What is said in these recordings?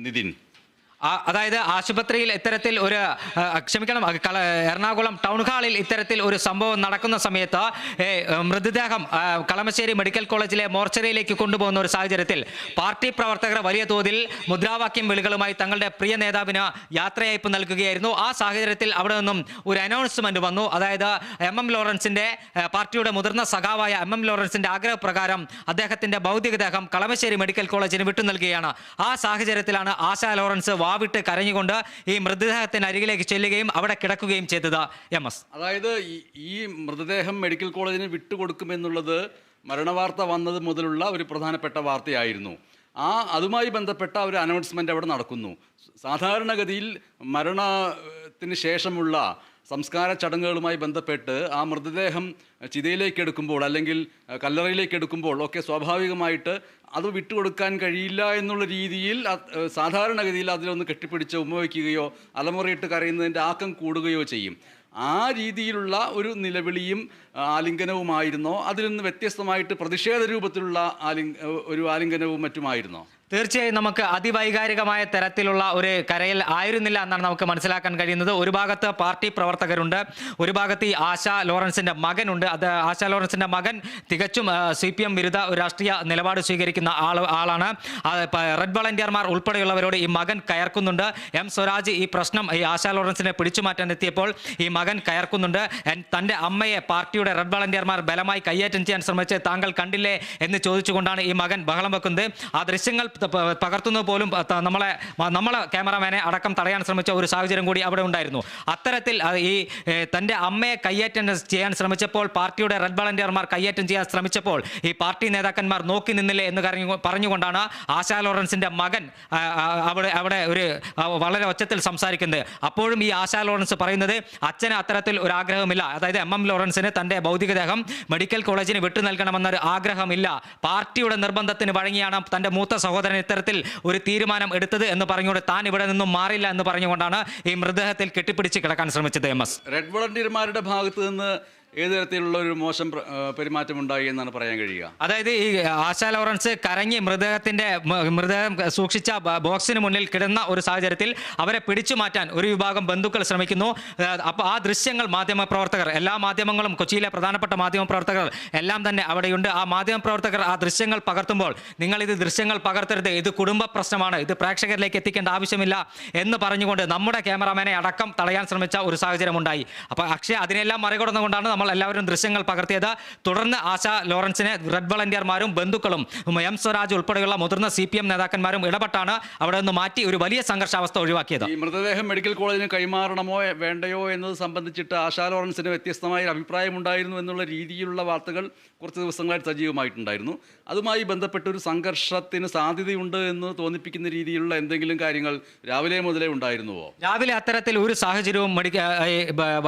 നിതിൻ. അതായത് ആശുപത്രിയിൽ ഇത്തരത്തിൽ ഒരു ക്ഷമിക്കണം എറണാകുളം ടൗൺ ഹാളിൽ ഇത്തരത്തിൽ ഒരു സംഭവം നടക്കുന്ന സമയത്ത് മൃതദേഹം കളമശ്ശേരി മെഡിക്കൽ കോളേജിലെ മോർച്ചറിയിലേക്ക് കൊണ്ടുപോകുന്ന ഒരു സാഹചര്യത്തിൽ പാർട്ടി പ്രവർത്തകർ വലിയ തോതിൽ മുദ്രാവാക്യം വിളികളുമായി തങ്ങളുടെ പ്രിയ നേതാവിന് യാത്രയയപ്പ് നൽകുകയായിരുന്നു. ആ സാഹചര്യത്തിൽ അവിടെ നിന്നും ഒരു അനൗൺസ്മെന്റ് വന്നു. അതായത് MM ലോറൻസിന്റെ പാർട്ടിയുടെ മുതിർന്ന സഖാവായ MM ലോറൻസിന്റെ ആഗ്രഹപ്രകാരം അദ്ദേഹത്തിന്റെ ഭൗതികദേഹം കളമശ്ശേരി മെഡിക്കൽ കോളേജിന് വിട്ടു നൽകുകയാണ്. ആ സാഹചര്യത്തിലാണ് ആശാ ലോറൻസ് വിട്ട് കരഞ്ഞുകൊണ്ട് ഈ മൃതദേഹത്തിന് അരികിലേക്ക് ചെല്ലുകയും അവിടെ കിടക്കുകയും ചെയ്തത്. MS അതായത് ഈ മൃതദേഹം മെഡിക്കൽ കോളേജിന് വിട്ടുകൊടുക്കുമെന്നുള്ളത് മരണവാർത്ത വന്നത് മുതലുള്ള ഒരു പ്രധാനപ്പെട്ട വാർത്തയായിരുന്നു. അതുമായി ബന്ധപ്പെട്ട ഒരു അനൗൺസ്മെന്റ് അവിടെ നടക്കുന്നു. സാധാരണഗതിയിൽ മരണത്തിന് ശേഷമുള്ള സംസ്കാര ചടങ്ങുകളുമായി ബന്ധപ്പെട്ട് ആ മൃതദേഹം ചിതയിലേക്ക് എടുക്കുമ്പോൾ അല്ലെങ്കിൽ കല്ലറയിലേക്ക് എടുക്കുമ്പോൾ ഒക്കെ സ്വാഭാവികമായിട്ട് അത് വിട്ടുകൊടുക്കാൻ കഴിയില്ല എന്നുള്ള രീതിയിൽ സാധാരണഗതിയിൽ അതിലൊന്ന് കെട്ടിപ്പിടിച്ച് ഉമ്മ വയ്ക്കുകയോ അലമുറയിട്ട് കരയുന്നതിൻ്റെ ആക്കം കൂടുകയോ ചെയ്യും. ആ രീതിയിലുള്ള ഒരു നിലവിളിയും ആലിംഗനവുമായിരുന്നോ, അതിൽ നിന്ന് വ്യത്യസ്തമായിട്ട് പ്രതിഷേധ രൂപത്തിലുള്ള ഒരു ആലിംഗനവും മറ്റുമായിരുന്നോ? തീർച്ചയായും നമുക്ക് അതിവൈകാരികമായ തരത്തിലുള്ള ഒരു കരയിൽ ആയിരുന്നില്ല എന്നാണ് നമുക്ക് മനസ്സിലാക്കാൻ കഴിയുന്നത്. ഒരു ഭാഗത്ത് പാർട്ടി പ്രവർത്തകരുണ്ട്, ഒരു ഭാഗത്ത് ഈ ആശാ ലോറൻസിന്റെ മകനുണ്ട്. ആശാ ലോറൻസിന്റെ മകൻ തികച്ചും CPM വിരുദ്ധ ഒരു രാഷ്ട്രീയ നിലപാട് സ്വീകരിക്കുന്ന ആളാണ്. റെഡ് വളണ്ടിയർമാർ ഉൾപ്പെടെയുള്ളവരോട് ഈ മകൻ കയർക്കുന്നുണ്ട്. M സ്വരാജ് ഈ പ്രശ്നം ഈ ആശാ ലോറൻസിനെ പിടിച്ചുമാറ്റാൻ എത്തിയപ്പോൾ ഈ മകൻ കയർക്കുന്നുണ്ട്. തൻ്റെ അമ്മയെ പാർട്ടിയുടെ റെഡ് വളണ്ടിയർമാർ ബലമായി കയ്യേറ്റം ചെയ്യാൻ ശ്രമിച്ച് താങ്കൾ കണ്ടില്ലേ എന്ന് ചോദിച്ചുകൊണ്ടാണ് ഈ മകൻ ബഹളം വെക്കുന്നത്. ആ ദൃശ്യങ്ങൾ പകർത്തുന്നത് പോലും നമ്മളെ ക്യാമറമാനെ അടക്കം തടയാൻ ശ്രമിച്ച ഒരു സാഹചര്യം കൂടി അവിടെ ഉണ്ടായിരുന്നു. അത്തരത്തിൽ ഈ തൻ്റെ അമ്മയെ കയ്യേറ്റം ചെയ്യാൻ ശ്രമിച്ചപ്പോൾ, പാർട്ടിയുടെ റെഡ് വളണ്ടിയർമാർ കയ്യേറ്റം ചെയ്യാൻ ശ്രമിച്ചപ്പോൾ ഈ പാർട്ടി നേതാക്കന്മാർ നോക്കി നിന്നില്ലേ എന്ന് പറഞ്ഞുകൊണ്ടാണ് ആശാ ലോറൻസിന്റെ മകൻ അവിടെ ഒരു വളരെ ഒച്ചത്തിൽ സംസാരിക്കുന്നത്. അപ്പോഴും ഈ ആശാ ലോറൻസ് പറയുന്നത് അച്ഛന് അത്തരത്തിൽ ഒരു ആഗ്രഹമില്ല. അതായത് MM ലോറൻസിന് തൻ്റെ ഭൗതികദേഹം മെഡിക്കൽ കോളേജിന് വിട്ടു നൽകണമെന്നൊരു ആഗ്രഹമില്ല. പാർട്ടിയുടെ നിർബന്ധത്തിന് വഴങ്ങിയാണ് തൻ്റെ മൂത്ത സഹോദരൻ ഇത്തരത്തിൽ ഒരു തീരുമാനം എടുത്തത് എന്ന് പറഞ്ഞുകൊണ്ട് താൻ ഇവിടെ നിന്നും മാറില്ല എന്ന് പറഞ്ഞുകൊണ്ടാണ് ഈ മൃതദേഹത്തിൽ കെട്ടിപ്പിടിച്ച് കിടക്കാൻ ശ്രമിച്ചത്. MS റെഡ് വളണ്ടിയർമാരുടെ ഭാഗത്ത് നിന്ന് ഏത് തരത്തിലുള്ള ഒരു മോശം പെരുമാറ്റം ഉണ്ടായി എന്നാണ് പറയാൻ കഴിയുക? അതായത് ഈ ആശാ ലോറൻസ് കരഞ്ഞ് മൃതദേഹം സൂക്ഷിച്ച ബോക്സിന് മുന്നിൽ കിടന്ന ഒരു സാഹചര്യത്തിൽ അവരെ പിടിച്ചു മാറ്റാൻ ഒരു വിഭാഗം ബന്ധുക്കൾ ശ്രമിക്കുന്നു. അപ്പോൾ ആ ദൃശ്യങ്ങൾ മാധ്യമപ്രവർത്തകർ, എല്ലാ മാധ്യമങ്ങളും, കൊച്ചിയിലെ പ്രധാനപ്പെട്ട മാധ്യമപ്രവർത്തകർ എല്ലാം തന്നെ അവിടെയുണ്ട്. ആ മാധ്യമപ്രവർത്തകർ ആ ദൃശ്യങ്ങൾ പകർത്തുമ്പോൾ ഇത് ദൃശ്യങ്ങൾ പകർത്തരുത്, ഇത് കുടുംബ പ്രശ്നമാണ്, ഇത് പ്രേക്ഷകരിലേക്ക് എത്തിക്കേണ്ട ആവശ്യമില്ല എന്ന് പറഞ്ഞുകൊണ്ട് നമ്മുടെ ക്യാമറാമാനെ അടക്കം തടയാൻ ശ്രമിച്ച ഒരു സാഹചര്യം ഉണ്ടായി. അപ്പോൾ പക്ഷേ അതിനെല്ലാം മറികടന്നുകൊണ്ടാണ് നമ്മൾ എല്ലാവരും ദൃശ്യങ്ങൾ പകർത്തിയത്. തുടർന്ന് ആശാ ലോറൻസിനെ റെഡ് വളണ്ടിയർമാരും ബന്ധുക്കളും M സ്വരാജ് ഉൾപ്പെടെയുള്ള മുതിർന്ന CPM നേതാക്കന്മാരും ഇടപെട്ടാണ് അവിടെ നിന്ന് മാറ്റി ഒരു വലിയ സംഘർഷാവസ്ഥ ഒഴിവാക്കിയത്. ഈ മൃതദേഹം മെഡിക്കൽ കോളേജിന് കൈമാറണമോ വേണ്ടയോ എന്നത് സംബന്ധിച്ചിട്ട് ആശാ ലോറൻസിന് വ്യത്യസ്തമായ അഭിപ്രായമുണ്ടായിരുന്നു എന്നുള്ള രീതിയിലുള്ള വാർത്തകൾ കുറച്ച് ദിവസങ്ങളായിട്ട് സജീവമായിട്ടുണ്ടായിരുന്നു. അതുമായി ബന്ധപ്പെട്ട ഒരു സംഘർഷത്തിന് സാധ്യതയുണ്ട് എന്ന് തോന്നിപ്പിക്കുന്ന രീതിയിലുള്ള എന്തെങ്കിലും കാര്യങ്ങൾ രാവിലെ മുതലേ ഉണ്ടായിരുന്നുവോ? രാവിലെ അത്തരത്തിൽ ഒരു സാഹചര്യവും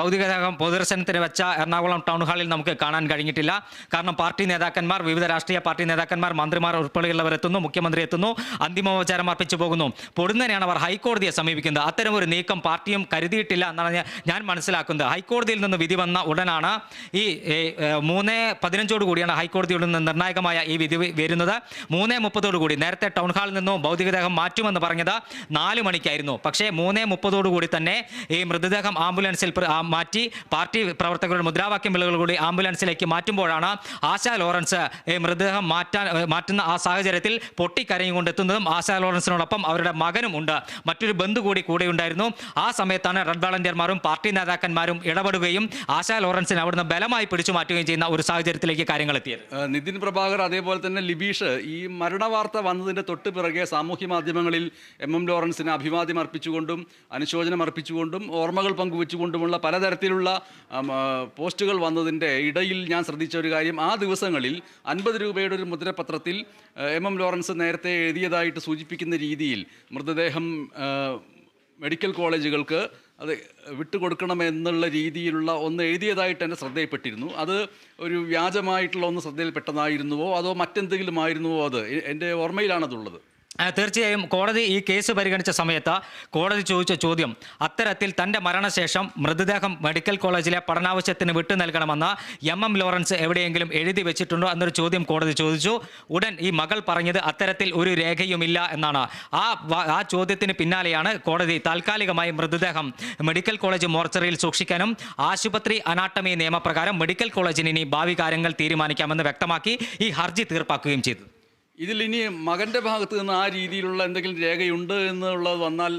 ഭൗതികദേഹം പൊതുദർശനത്തിന് വെച്ച എറണാകുളം ടൗൺ ഹാളിൽ നമുക്ക് കാണാൻ കഴിഞ്ഞിട്ടില്ല. കാരണം പാർട്ടി നേതാക്കന്മാർ, വിവിധ രാഷ്ട്രീയ പാർട്ടി നേതാക്കന്മാർ, മന്ത്രിമാർ ഉൾപ്പെടെയുള്ളവർ എത്തുന്നു, മുഖ്യമന്ത്രി എത്തുന്നു, അന്തിമോപചാരം അർപ്പിച്ചു പോകുന്നു. പൊടുന്നതിനാണ് അവർ ഹൈക്കോടതിയെ സമീപിക്കുന്നത്. അത്തരം ഒരു നീക്കം പാർട്ടിയും കരുതിയിട്ടില്ല എന്നാണ് ഞാൻ മനസ്സിലാക്കുന്നത്. ഹൈക്കോടതിയിൽ നിന്ന് വിധി വന്ന ഉടനാണ് ഈ 3:15 കൂടിയാണ് ഹൈക്കോടതിയിൽ നിന്ന് നിർണായകമായ ഈ വിധി വരുന്നത്. 3:30 കൂടി, നേരത്തെ ടൗൺ ഹാളിൽ നിന്നും ഭൗതികദേഹം മാറ്റുമെന്ന് പറഞ്ഞത് 4 മണിക്കായിരുന്നു. പക്ഷേ 3:30 കൂടി തന്നെ ഈ മൃതദേഹം ആംബുലൻസിൽ മാറ്റി പാർട്ടി പ്രവർത്തകരുടെ മുദ്രാവാക്യം വിളികൾ കൂടി ആംബുലൻസിലേക്ക് മാറ്റുമ്പോഴാണ് ആശാ ലോറൻസ് മൃതദേഹം മാറ്റുന്ന ആ സാഹചര്യത്തിൽ പൊട്ടിക്കരഞ്ഞുകൊണ്ടെത്തുന്നതും ആശാ ലോറൻസിനോടൊപ്പം അവരുടെ മകനും ഉണ്ട്, മറ്റൊരു ബന്ധു കൂടെ ഉണ്ടായിരുന്നു. ആ സമയത്താണ് റെഡ് വളണ്ടിയർമാരും പാർട്ടി നേതാക്കന്മാരും ഇടപെടുകയും ആശാ ലോറൻസിനെ അവിടുന്ന് ബലമായി പിടിച്ചു മാറ്റുകയും ചെയ്യുന്ന ഒരു സാഹചര്യത്തിലേക്ക് കാര്യങ്ങൾ എത്തിയത്. നിതിൻ പ്രഭാകർ, അതേപോലെ തന്നെ ലിബീഷ്, ഈ മരണവാർത്ത വന്നതിൻ്റെ തൊട്ട് പിറകെ സാമൂഹ്യ മാധ്യമങ്ങളിൽ MM ലോറൻസിന് അഭിവാദ്യം അർപ്പിച്ചുകൊണ്ടും അനുശോചനം അർപ്പിച്ചുകൊണ്ടും ഓർമ്മകൾ പങ്കുവെച്ചുകൊണ്ടുമുള്ള പലതരത്തിലുള്ള പോസ്റ്റുകൾ വന്നതിൻ്റെ ഇടയിൽ ഞാൻ ശ്രദ്ധിച്ച ഒരു കാര്യം, ആ ദിവസങ്ങളിൽ 50 രൂപയുടെ ഒരു മുദ്രപത്രത്തിൽ MM ലോറൻസ് നേരത്തെ എഴുതിയതായിട്ട് സൂചിപ്പിക്കുന്ന രീതിയിൽ മൃതദേഹം മെഡിക്കൽ കോളേജുകൾക്ക് അത് വിട്ടുകൊടുക്കണമെന്നുള്ള രീതിയിലുള്ള ഒന്ന് എഴുതിയതായിട്ട് എൻ്റെ ശ്രദ്ധയിൽപ്പെട്ടിരുന്നു. അത് ഒരു വ്യാജമായിട്ടുള്ള ഒന്ന് ശ്രദ്ധയിൽപ്പെട്ടതായിരുന്നുവോ അതോ മറ്റെന്തെങ്കിലും ആയിരുന്നുവോ? അത് എൻ്റെ ഓർമ്മയിലാണതുള്ളത്. തീർച്ചയായും കോടതി ഈ കേസ് പരിഗണിച്ച സമയത്ത് കോടതി ചോദിച്ച ചോദ്യം അത്തരത്തിൽ തൻ്റെ മരണശേഷം മൃതദേഹം മെഡിക്കൽ കോളേജിലെ പഠനാവശ്യത്തിന് വിട്ടു നൽകണമെന്ന് എം ലോറൻസ് എവിടെയെങ്കിലും എഴുതി വെച്ചിട്ടുണ്ടോ എന്നൊരു ചോദ്യം കോടതി ചോദിച്ചു. ഉടൻ ഈ മകൾ പറഞ്ഞത് അത്തരത്തിൽ ഒരു രേഖയുമില്ല എന്നാണ്. ആ ചോദ്യത്തിന് പിന്നാലെയാണ് കോടതി താൽക്കാലികമായി മൃതദേഹം മെഡിക്കൽ കോളേജ് മോർച്ചറിയിൽ സൂക്ഷിക്കാനും ആശുപത്രി അനാട്ടമി നിയമപ്രകാരം മെഡിക്കൽ കോളേജിന് ഇനി ഭാവി കാര്യങ്ങൾ തീരുമാനിക്കാമെന്ന് വ്യക്തമാക്കി ഈ ഹർജി തീർപ്പാക്കുകയും ചെയ്തു. ഇതിൽ ഇനി മകൻ്റെ ഭാഗത്ത് നിന്ന് ആ രീതിയിലുള്ള എന്തെങ്കിലും രേഖയുണ്ട് എന്നുള്ളത് വന്നാൽ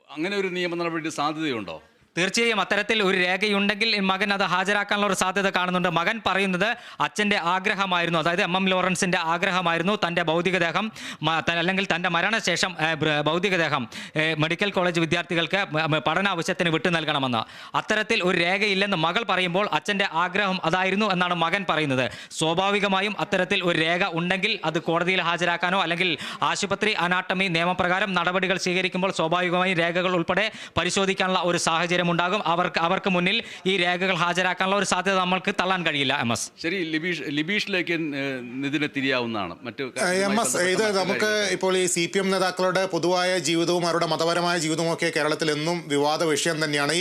അങ്ങനെ ഒരു നിയമ നടപടി സാധ്യതയുണ്ടോ? തീർച്ചയായും അത്തരത്തിൽ ഒരു രേഖയുണ്ടെങ്കിൽ മകൻ അത് ഹാജരാക്കാനുള്ള ഒരു സാധ്യത കാണുന്നുണ്ട്. മകൻ പറയുന്നത് അച്ഛൻ്റെ ആഗ്രഹമായിരുന്നു, അതായത് എം ലോറൻസിൻ്റെ ആഗ്രഹമായിരുന്നു തൻ്റെ ഭൗതികദേഹം അല്ലെങ്കിൽ തൻ്റെ മരണശേഷം ഭൗതികദേഹം മെഡിക്കൽ കോളേജ് വിദ്യാർത്ഥികൾക്ക് പഠനാവശ്യത്തിന് വിട്ടു നൽകണമെന്ന്. അത്തരത്തിൽ ഒരു രേഖയില്ലെന്ന് മകൾ പറയുമ്പോൾ അച്ഛൻ്റെ ആഗ്രഹം അതായിരുന്നു എന്നാണ് മകൻ പറയുന്നത്. സ്വാഭാവികമായും അത്തരത്തിൽ ഒരു രേഖ ഉണ്ടെങ്കിൽ അത് കോടതിയിൽ ഹാജരാക്കാനോ അല്ലെങ്കിൽ ആശുപത്രി അനാട്ടമി നിയമപ്രകാരം നടപടികൾ സ്വീകരിക്കുമ്പോൾ സ്വാഭാവികമായും രേഖകൾ ഉൾപ്പെടെ പരിശോധിക്കാനുള്ള ഒരു സാഹചര്യം ഉണ്ടാകും. അവർക്ക് മുന്നിൽ ഈ രേഖകൾ ഹാജരാക്കാനുള്ള ഒരു സാധ്യത നമ്മൾക്ക് തള്ളാൻ കഴിയില്ല. ശരി, ലിബീഷിലേക്ക് ഇതിനെ തിരിയാവുന്നതാണ്. ഇത് നമുക്ക് ഇപ്പോൾ ഈ CPM നേതാക്കളുടെ പൊതുവായ ജീവിതവും അവരുടെ മതപരമായ ജീവിതവും ഒക്കെ കേരളത്തിൽ എന്നും വിവാദ വിഷയം തന്നെയാണ്.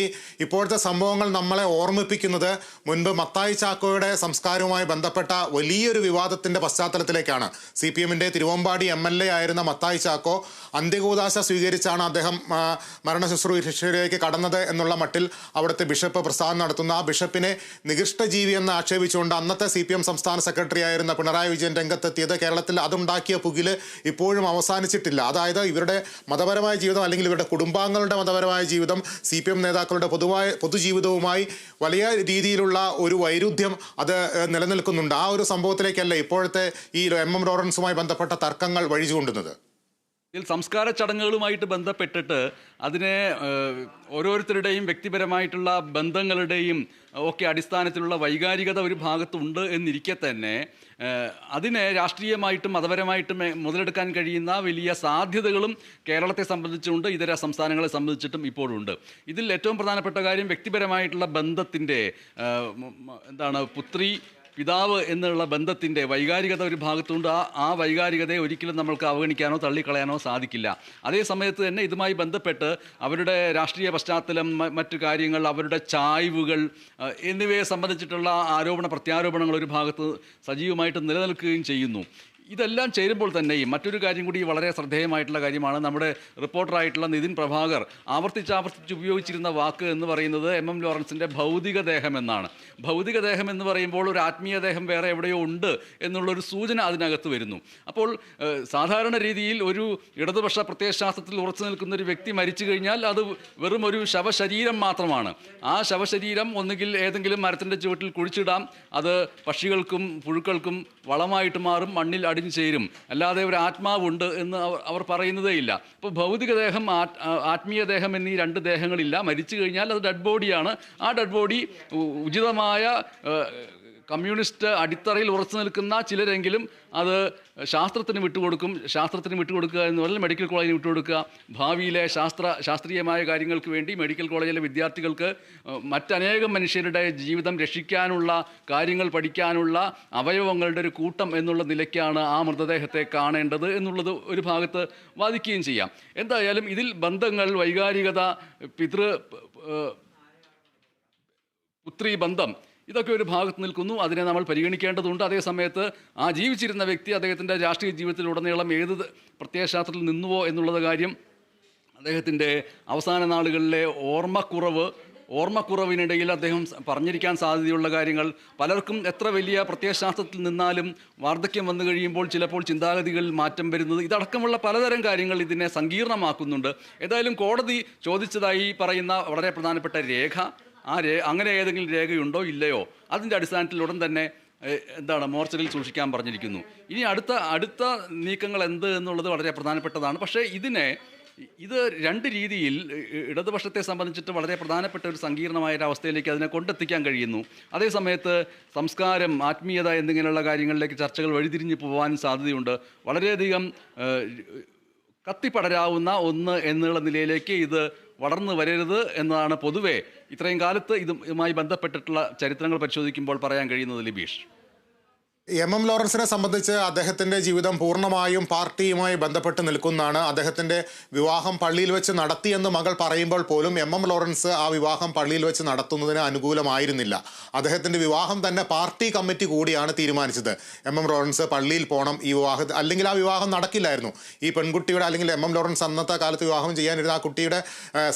ഇപ്പോഴത്തെ സംഭവങ്ങൾ നമ്മളെ ഓർമ്മിപ്പിക്കുന്നത് മുൻപ് മത്തായി ചാക്കോയുടെ സംസ്കാരവുമായി ബന്ധപ്പെട്ട വലിയൊരു വിവാദത്തിന്റെ പശ്ചാത്തലത്തിലേക്കാണ്. CPMന്റെ തിരുവമ്പാടി MLA ആയിരുന്ന മത്തായി ചാക്കോ അന്ത്യകൂദാശ സ്വീകരിച്ചാണ് അദ്ദേഹം മരണ ശുശ്രൂഷയിലേക്ക് കടന്നത് എന്നുള്ള മട്ടിൽ അവിടുത്തെ ബിഷപ്പ് പ്രസ്ഥാനം നടത്തുന്ന ആ ബിഷപ്പിനെ നികൃഷ്ടജീവി എന്ന് ആക്ഷേപിച്ചുകൊണ്ട് അന്നത്തെ CPM സംസ്ഥാന സെക്രട്ടറി ആയിരുന്ന പിണറായി വിജയൻ രംഗത്തെത്തിയത് കേരളത്തിൽ അതുണ്ടാക്കിയ പുകില് ഇപ്പോഴും അവസാനിച്ചിട്ടില്ല. അതായത് ഇവരുടെ മതപരമായ ജീവിതം അല്ലെങ്കിൽ ഇവരുടെ കുടുംബാംഗങ്ങളുടെ മതപരമായ ജീവിതം CPM നേതാക്കളുടെ പൊതുജീവിതവുമായി വലിയ രീതിയിലുള്ള ഒരു വൈരുദ്ധ്യം അത് നിലനിൽക്കുന്നുണ്ട്. ആ ഒരു സംഭവത്തിലേക്കല്ല ഇപ്പോഴത്തെ ഈ M ലോറൻസുമായി ബന്ധപ്പെട്ട തർക്കങ്ങൾ വഴിചൂണ്ടുന്നത്. ഇതിൽ സംസ്കാര ചടങ്ങുകളുമായിട്ട് ബന്ധപ്പെട്ടിട്ട് അതിനെ ഓരോരുത്തരുടെയും വ്യക്തിപരമായിട്ടുള്ള ബന്ധങ്ങളുടെയും ഒക്കെ അടിസ്ഥാനത്തിലുള്ള വൈകാരികത ഒരു ഭാഗത്തുണ്ട് എന്നിരിക്കെ തന്നെ അതിനെ രാഷ്ട്രീയമായിട്ടും മതപരമായിട്ടും മുതലെടുക്കാൻ കഴിയുന്ന വലിയ സാധ്യതകളും കേരളത്തെ സംബന്ധിച്ചുകൊണ്ട് ഇതര സംസ്ഥാനങ്ങളെ സംബന്ധിച്ചിട്ടും ഇപ്പോഴുണ്ട്. ഇതിൽ ഏറ്റവും പ്രധാനപ്പെട്ട കാര്യം വ്യക്തിപരമായിട്ടുള്ള ബന്ധത്തിൻ്റെ പുത്രി പിതാവ് എന്നുള്ള ബന്ധത്തിൻ്റെ വൈകാരികത ഒരു ഭാഗത്തുണ്ട്. ആ വൈകാരികതയെ ഒരിക്കലും നമ്മൾക്ക് അവഗണിക്കാനോ തള്ളിക്കളയാനോ സാധിക്കില്ല. അതേ സമയത്ത് തന്നെ ഇതുമായി ബന്ധപ്പെട്ട് അവരുടെ രാഷ്ട്രീയ പശ്ചാത്തലം, മറ്റു കാര്യങ്ങൾ, അവരുടെ ചായ്വുകൾ എന്നിവയെ സംബന്ധിച്ചിട്ടുള്ള ആരോപണ പ്രത്യാരോപണങ്ങൾ ഒരു ഭാഗത്ത് സജീവമായിട്ട് നിലനിൽക്കുകയും ചെയ്യുന്നു. ഇതെല്ലാം ചേരുമ്പോൾ തന്നെയും മറ്റൊരു കാര്യം കൂടി വളരെ ശ്രദ്ധേയമായിട്ടുള്ള കാര്യമാണ്. നമ്മുടെ റിപ്പോർട്ടറായിട്ടുള്ള നിതിൻ പ്രഭാകർ ആവർത്തിച്ച് ഉപയോഗിച്ചിരുന്ന വാക്ക് എന്ന് പറയുന്നത് M ലോറൻസിൻ്റെ ഭൗതികദേഹം എന്നാണ്. ഭൗതികദേഹം എന്ന് പറയുമ്പോൾ ഒരു ആത്മീയദേഹം വേറെ എവിടെയോ ഉണ്ട് എന്നുള്ളൊരു സൂചന അതിനകത്ത് വരുന്നു. അപ്പോൾ സാധാരണ രീതിയിൽ ഒരു ഇടതുപക്ഷ പ്രത്യയശാസ്ത്രത്തിൽ ഉറച്ചു നിൽക്കുന്ന ഒരു വ്യക്തി മരിച്ചു കഴിഞ്ഞാൽ അത് വെറും ഒരു ശവശരീരം മാത്രമാണ്. ആ ശവശരീരം ഒന്നുകിൽ ഏതെങ്കിലും മരത്തിൻ്റെ ചുവട്ടിൽ കുഴിച്ചിടാം, അത് പക്ഷികൾക്കും പുഴുക്കൾക്കും വളമായിട്ട് മാറും, മണ്ണിൽ അടിഞ്ഞു ചേരും, അല്ലാതെ ഒരു ആത്മാവുണ്ട് എന്ന് അവർ പറയുന്നതേ ഇല്ല. അപ്പോൾ ഭൗതികദേഹം, ആത്മീയദേഹം എന്നീ രണ്ട് ദേഹങ്ങളില്ല. മരിച്ചു കഴിഞ്ഞാൽ അത് ഡെഡ് ബോഡിയാണ്. ആ ഡെഡ് ബോഡി ഉചിതമായ കമ്മ്യൂണിസ്റ്റ് അടിത്തറയിൽ ഉറച്ചു നിൽക്കുന്ന ചിലരെങ്കിലും അത് ശാസ്ത്രത്തിന് വിട്ടുകൊടുക്കുക എന്ന് പറഞ്ഞാൽ മെഡിക്കൽ കോളേജിന് വിട്ടുകൊടുക്കുക. ഭാവിയിലെ ശാസ്ത്രീയമായ കാര്യങ്ങൾക്ക് വേണ്ടി മെഡിക്കൽ കോളേജിലെ വിദ്യാർത്ഥികൾക്ക് മറ്റനേകം മനുഷ്യരുടെ ജീവിതം രക്ഷിക്കാനുള്ള കാര്യങ്ങൾ പഠിക്കാനുള്ള അവയവങ്ങളുടെ ഒരു കൂട്ടം എന്നുള്ള നിലയ്ക്കാണ് ആ മൃതദേഹത്തെ കാണേണ്ടത് എന്നുള്ളത് ഒരു ഭാഗത്ത് വാദിക്കുകയും ചെയ്യാം. എന്തായാലും ഇതിൽ ബന്ധങ്ങൾ, വൈകാരികത, പുത്രി ബന്ധം ഇതൊക്കെ ഒരു ഭാഗത്ത് നിൽക്കുന്നു. അതിനെ നമ്മൾ പരിഗണിക്കേണ്ടതുണ്ട്. അതേസമയത്ത് ആ ജീവിച്ചിരുന്ന വ്യക്തി അദ്ദേഹത്തിൻ്റെ രാഷ്ട്രീയ ജീവിതത്തിലുടനീളം ഏത് പ്രത്യയശാസ്ത്രത്തിൽ നിന്നുവോ എന്നുള്ളത് കാര്യം, അദ്ദേഹത്തിൻ്റെ അവസാന നാളുകളിലെ ഓർമ്മക്കുറവിനിടയിൽ അദ്ദേഹം പറഞ്ഞിരിക്കാൻ സാധ്യതയുള്ള കാര്യങ്ങൾ, പലർക്കും എത്ര വലിയ പ്രത്യയശാസ്ത്രത്തിൽ നിന്നാലും വാർദ്ധക്യം വന്നു കഴിയുമ്പോൾ ചിലപ്പോൾ ചിന്താഗതികളിൽ മാറ്റം വരുന്നത്, ഇതടക്കമുള്ള പലതരം കാര്യങ്ങൾ ഇതിനെ സങ്കീർണമാക്കുന്നുണ്ട്. ഏതായാലും കോടതി ചോദിച്ചതായി പറയുന്ന വളരെ പ്രധാനപ്പെട്ട രേഖ, അങ്ങനെ ഏതെങ്കിലും രേഖയുണ്ടോ ഇല്ലയോ, അതിൻ്റെ അടിസ്ഥാനത്തിൽ ഉടൻ തന്നെ മോർച്ചറിയിൽ സൂക്ഷിക്കാൻ പറഞ്ഞിരിക്കുന്നു. ഇനി അടുത്ത നീക്കങ്ങൾ എന്ത് എന്നുള്ളത് വളരെ പ്രധാനപ്പെട്ടതാണ്. പക്ഷേ ഇത് രണ്ട് രീതിയിൽ ഇടതുപക്ഷത്തെ സംബന്ധിച്ചിട്ട് വളരെ പ്രധാനപ്പെട്ട ഒരു സങ്കീർണമായ ഒരു അവസ്ഥയിലേക്ക് അതിനെ കൊണ്ടെത്തിക്കാൻ കഴിയുന്നു. അതേസമയത്ത് സംസ്കാരം, ആത്മീയത എന്നിങ്ങനെയുള്ള കാര്യങ്ങളിലേക്ക് ചർച്ചകൾ വഴിതിരിഞ്ഞ് പോകാനും സാധ്യതയുണ്ട്. വളരെയധികം കത്തിപ്പടരാവുന്ന ഒന്ന് എന്നുള്ള നിലയിലേക്ക് ഇത് വളർന്നു വരരുത് എന്നതാണ് പൊതുവെ ഇത്രയും കാലത്ത് ഇതുമായി ബന്ധപ്പെട്ടിട്ടുള്ള ചരിത്രങ്ങൾ പരിശോധിക്കുമ്പോൾ പറയാൻ കഴിയുന്നത്. ലിബീഷ്, എം ലോറൻസിനെ സംബന്ധിച്ച് അദ്ദേഹത്തിൻ്റെ ജീവിതം പൂർണ്ണമായും പാർട്ടിയുമായി ബന്ധപ്പെട്ട് നിൽക്കുന്നതാണ്. അദ്ദേഹത്തിൻ്റെ വിവാഹം പള്ളിയിൽ വെച്ച് നടത്തിയെന്ന് മകൾ പറയുമ്പോൾ പോലും എം ലോറൻസ് ആ വിവാഹം പള്ളിയിൽ വെച്ച് നടത്തുന്നതിന് അനുകൂലമായിരുന്നില്ല. അദ്ദേഹത്തിൻ്റെ വിവാഹം തന്നെ പാർട്ടി കമ്മിറ്റി കൂടിയാണ് തീരുമാനിച്ചത്. എം ലോറൻസ് പള്ളിയിൽ പോകണം, ഈ വിവാഹം അല്ലെങ്കിൽ ആ വിവാഹം നടക്കില്ലായിരുന്നു. ഈ പെൺകുട്ടിയുടെ അല്ലെങ്കിൽ എം ലോറൻസ് അന്നത്തെ കാലത്ത് വിവാഹം ചെയ്യാനിരുന്ന ആ കുട്ടിയുടെ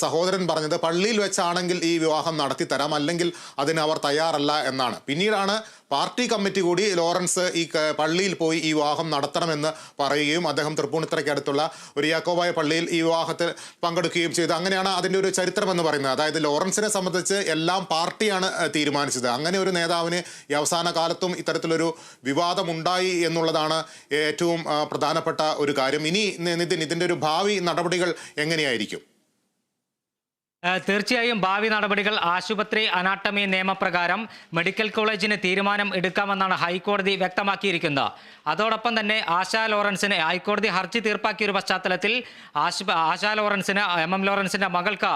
സഹോദരൻ പറഞ്ഞത് പള്ളിയിൽ വെച്ചാണെങ്കിൽ ഈ വിവാഹം നടത്തിത്തരാം, അല്ലെങ്കിൽ അതിന് അവർ തയ്യാറല്ല എന്നാണ്. പിന്നീടാണ് പാർട്ടി കമ്മിറ്റി കൂടി ലോറൻസ് ഈ പള്ളിയിൽ പോയി ഈ വിവാഹം നടത്തണമെന്ന് പറയുകയും അദ്ദേഹം തൃപ്പൂണിത്തറയ്ക്ക് അടുത്തുള്ള ഒരു യാക്കോബായ പള്ളിയിൽ ഈ വിവാഹത്തിൽ പങ്കെടുക്കുകയും ചെയ്തു. അങ്ങനെയാണ് അതിൻ്റെ ഒരു ചരിത്രം എന്ന് പറയുന്നത്. അതായത് ലോറൻസിനെ സംബന്ധിച്ച് എല്ലാം പാർട്ടിയാണ് തീരുമാനിച്ചത്. അങ്ങനെ ഒരു നേതാവിന് ഈ അവസാന കാലത്തും ഇത്തരത്തിലൊരു വിവാദമുണ്ടായി എന്നുള്ളതാണ് ഏറ്റവും പ്രധാനപ്പെട്ട ഒരു കാര്യം. ഇനി നിതിൻ, ഇതിൻ്റെ ഒരു ഭാവി നടപടികൾ എങ്ങനെയായിരിക്കും? തീർച്ചയായും ഭാവി നടപടികൾ ആശുപത്രി അനാട്ടമി നിയമപ്രകാരം മെഡിക്കൽ കോളേജിന് തീരുമാനം എടുക്കാമെന്നാണ് ഹൈക്കോടതി വ്യക്തമാക്കിയിരിക്കുന്നത്. അതോടൊപ്പം തന്നെ ആശാ ലോറൻസിന് ഹൈക്കോടതി ഹർജി തീർപ്പാക്കിയ ഒരു പശ്ചാത്തലത്തിൽ ആശാ ലോറൻസിന് എം ലോറൻസിന്റെ മകൾക്ക്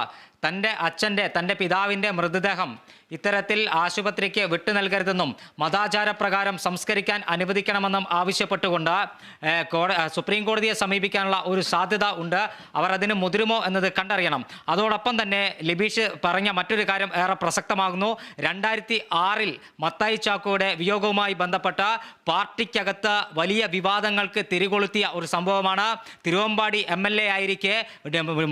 തൻ്റെ പിതാവിൻ്റെ മൃതദേഹം ഇത്തരത്തിൽ ആശുപത്രിക്ക് വിട്ടു നൽകരുതെന്നും മതാചാരപ്രകാരം സംസ്കരിക്കാൻ അനുവദിക്കണമെന്നും ആവശ്യപ്പെട്ടുകൊണ്ട് സുപ്രീം കോടതിയെ സമീപിക്കാനുള്ള ഒരു സാധ്യത ഉണ്ട്. അവർ അതിന് മുതിരുമോ എന്നത് കണ്ടറിയണം. അതോടൊപ്പം തന്നെ ലിബീഷ് പറഞ്ഞ മറ്റൊരു കാര്യം ഏറെ പ്രസക്തമാകുന്നു. 2006 മത്തായി ചാക്കോയുടെ വിയോഗവുമായി ബന്ധപ്പെട്ട പാർട്ടിക്കകത്ത് വലിയ വിവാദങ്ങൾക്ക് തിരികൊളുത്തിയ ഒരു സംഭവമാണ്. തിരുവമ്പാടി MLA ആയിരിക്കെ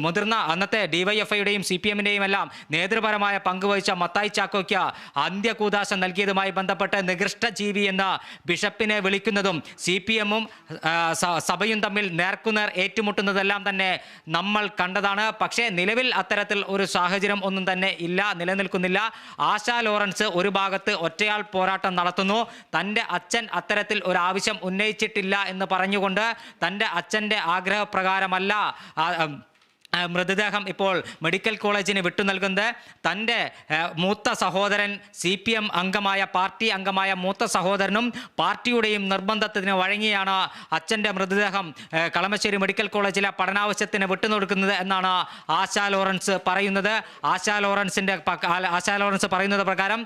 മുതിർന്ന അന്നത്തെ DYFIയുടെയും CPMന്റെയും എല്ലാം നേതൃപരമായ പങ്കുവഹിച്ച മത്തായി ചാക്കോയ്ക്ക് അന്ത്യകൂദാശ നൽകിയതുമായി ബന്ധപ്പെട്ട് നികൃഷ്ട ജീവി എന്ന ബിഷപ്പിനെ വിളിക്കുന്നതും CPMും സഭയും തമ്മിൽ നേർക്കുനേർ ഏറ്റുമുട്ടുന്നതെല്ലാം തന്നെ നമ്മൾ കണ്ടതാണ്. പക്ഷേ നിലവിൽ അത്തരത്തിൽ ഒരു സാഹചര്യം ഒന്നും തന്നെ നിലനിൽക്കുന്നില്ല. ആശാ ലോറൻസ് ഒരു ഭാഗത്ത് ഒറ്റയാൾ പോരാട്ടം നടത്തുന്നു. തൻ്റെ അച്ഛൻ അത്തരത്തിൽ ഒരു ആവശ്യം ഉന്നയിച്ചിട്ടില്ല എന്ന് പറഞ്ഞുകൊണ്ട് തൻ്റെ അച്ഛൻ്റെ ആഗ്രഹപ്രകാരമല്ല മൃതദേഹം ഇപ്പോൾ മെഡിക്കൽ കോളേജിന് വിട്ടു നൽകുന്നത്. തൻ്റെ മൂത്ത സഹോദരൻ CPM അംഗമായ പാർട്ടി അംഗമായ മൂത്ത സഹോദരനും പാർട്ടിയുടെയും നിർബന്ധത്തിന് വഴങ്ങിയാണ് അച്ഛൻ്റെ മൃതദേഹം കളമശ്ശേരി മെഡിക്കൽ കോളേജിലെ പഠനാവശ്യത്തിന് വിട്ടുകൊടുക്കുന്നത് എന്നാണ് ആശാ ലോറൻസ് പറയുന്നത്. ആശാ ലോറൻസ് പറയുന്നത് പ്രകാരം